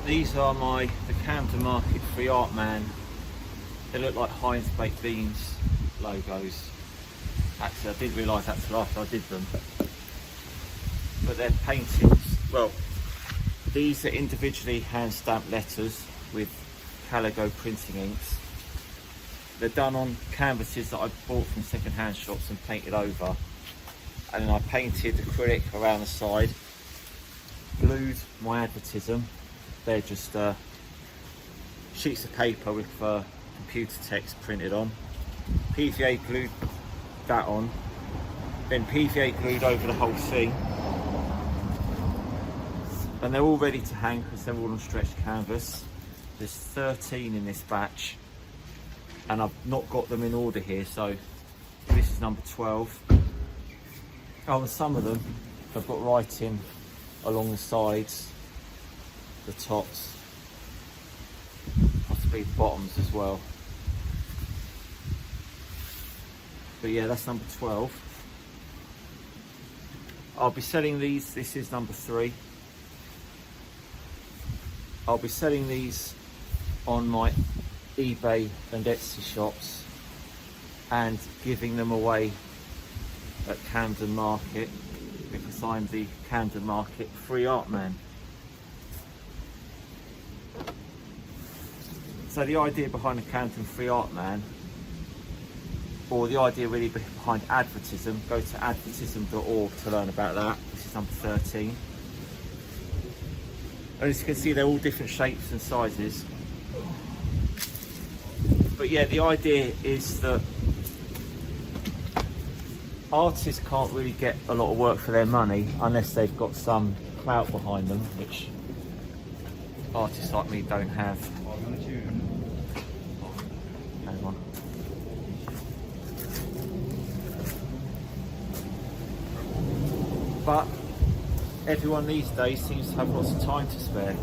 These are the Camden Market Free Art Man. They look like Heinz baked beans logos. Actually, I didn't realise that till after I did them. But they're paintings. Well, these are individually hand stamped letters with Calico printing inks. They're done on canvases that I bought from second hand shops and painted over. And then I painted acrylic around the side, glued my Advertism. They're just sheets of paper with computer text printed on. PVA glued that on, then PVA glued over the whole thing. And they're all ready to hang because they're all on stretched canvas. There's 13 in this batch, and I've not got them in order here, so this is number 12. Oh, and some of them I've got writing along the sides, the tops, possibly the bottoms as well. But yeah, that's number 12. I'll be selling these. This is number 3. I'll be selling these on my eBay and Etsy shops and giving them away at Camden Market because I'm the Camden Market Free Art Man. So the idea behind the Camden Free Art Man, or the idea really behind Advertism, go to advertism.org to learn about that. This is number 13. And as you can see, they're all different shapes and sizes. But yeah, the idea is that artists can't really get a lot of work for their money unless they've got some clout behind them, which artists like me don't have. Hang on. But everyone these days seems to have lots of time to spare.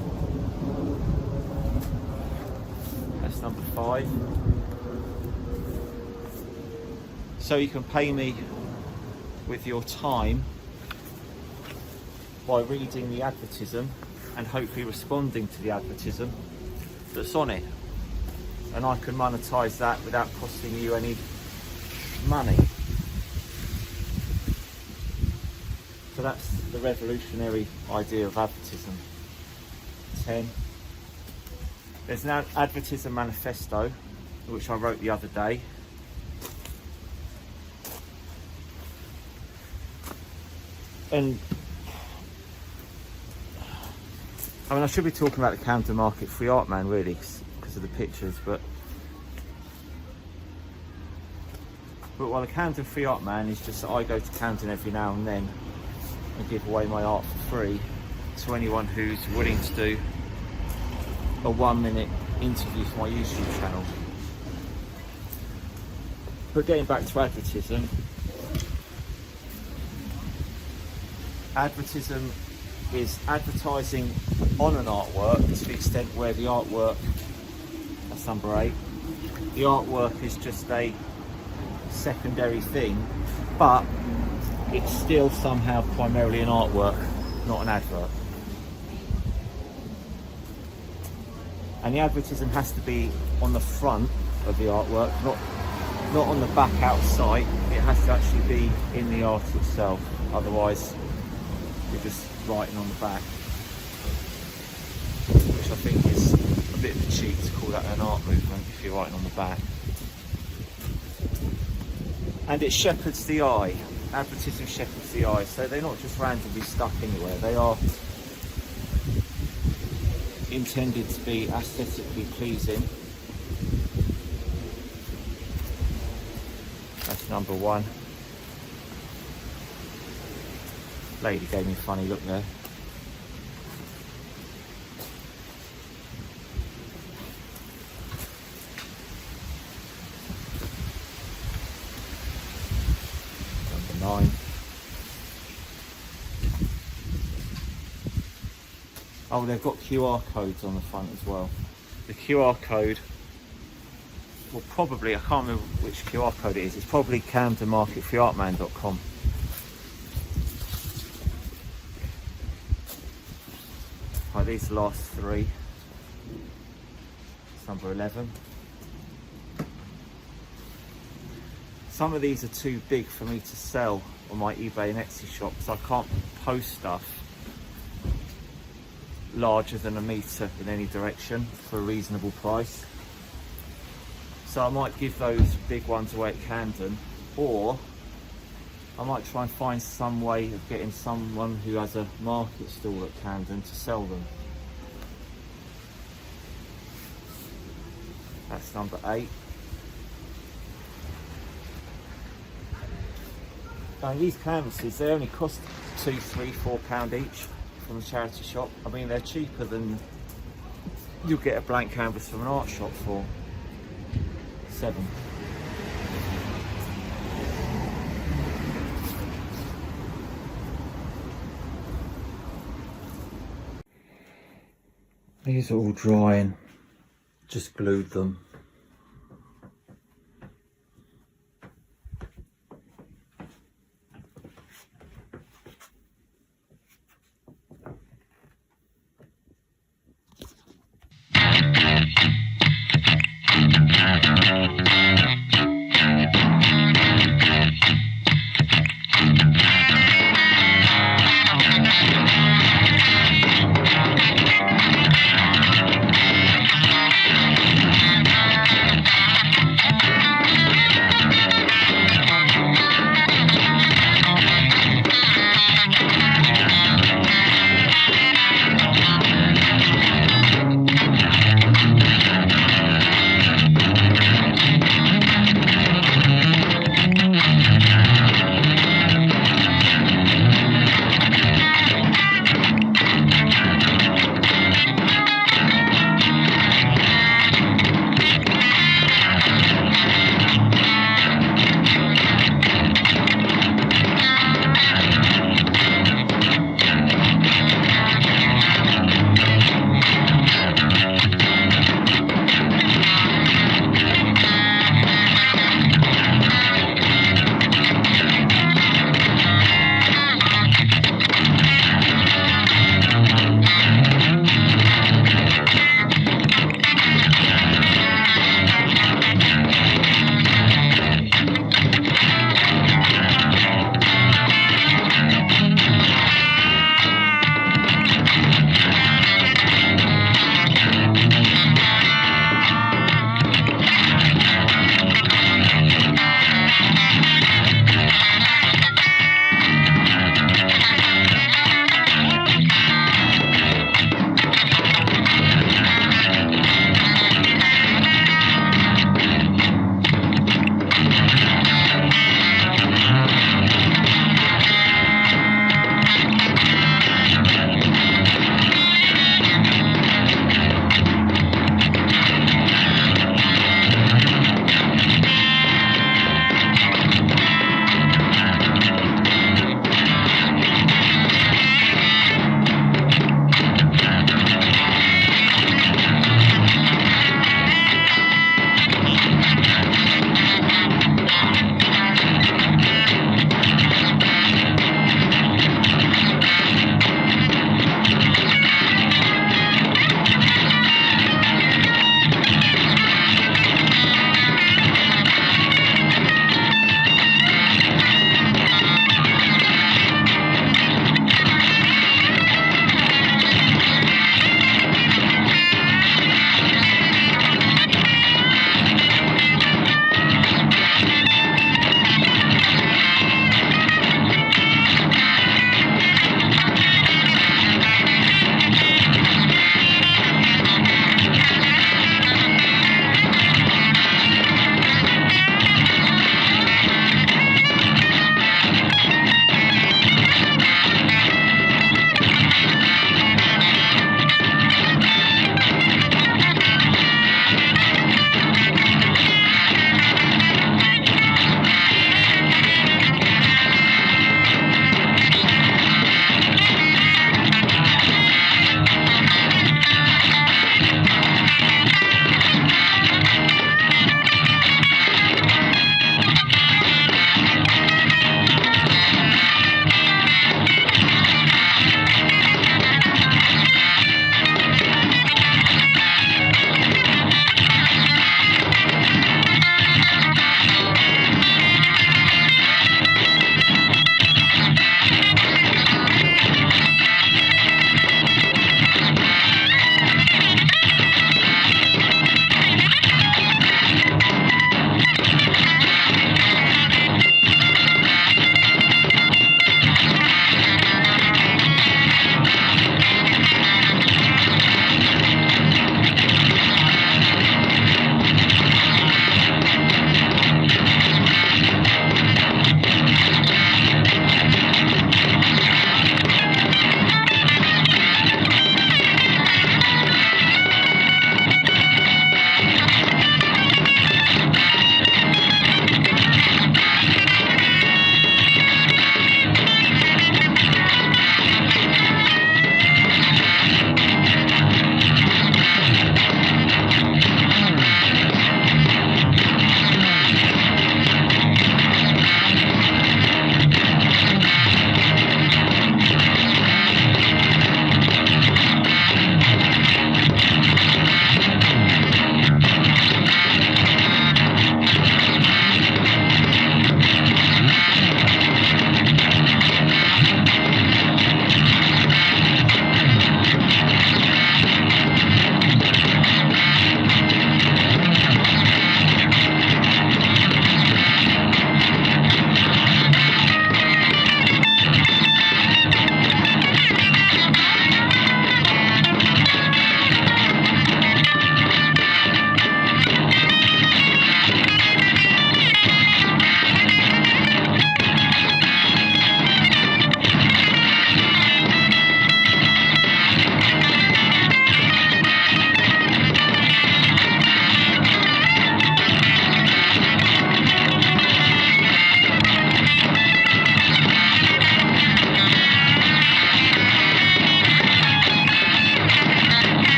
That's number 5. So you can pay me with your time by reading the Advertism and hopefully responding to the Advertism that's on it. And I can monetize that without costing you any money. So that's the revolutionary idea of Advertism. 10. There's an Advertism manifesto, which I wrote the other day. And I mean, I should be talking about the Camden Market Free Art Man really because of the pictures, but while the Camden Free Art Man is just that I go to Camden every now and then and give away my art for free to anyone who's willing to do a 1-minute interview for my YouTube channel. But getting back to Advertism, Advertism is advertising on an artwork to the extent where the artwork, that's number 8, the artwork is just a secondary thing, but it's still somehow primarily an artwork, not an advert. And the Advertism has to be on the front of the artwork, not on the back outside. It has to actually be in the art itself, otherwise you're just writing on the back, which I think is a bit of a cheat to call that an art movement if you're writing on the back. And it shepherds the eye. Advertising shepherds the eye, so they're not just randomly stuck anywhere. They are intended to be aesthetically pleasing. That's number 1. Lady gave me a funny look there. Number 9. Oh, they've got QR codes on the front as well. The QR code will probably, I can't remember which QR code it is, it's probably camdenmarketfreeartman.com. Right, these are the last 3. number 11. Some of these are too big for me to sell on my eBay and Etsy shop, so I can't post stuff larger than a metre in any direction for a reasonable price. So I might give those big ones away at Camden, or I might try and find some way of getting someone who has a market stall at Camden to sell them. That's number 8. Now these canvases, they only cost £2, £3, £4 each from a charity shop. I mean, they're cheaper than you'll get a blank canvas from an art shop for. 7. These are all drying, just glued them.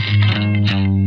Bye.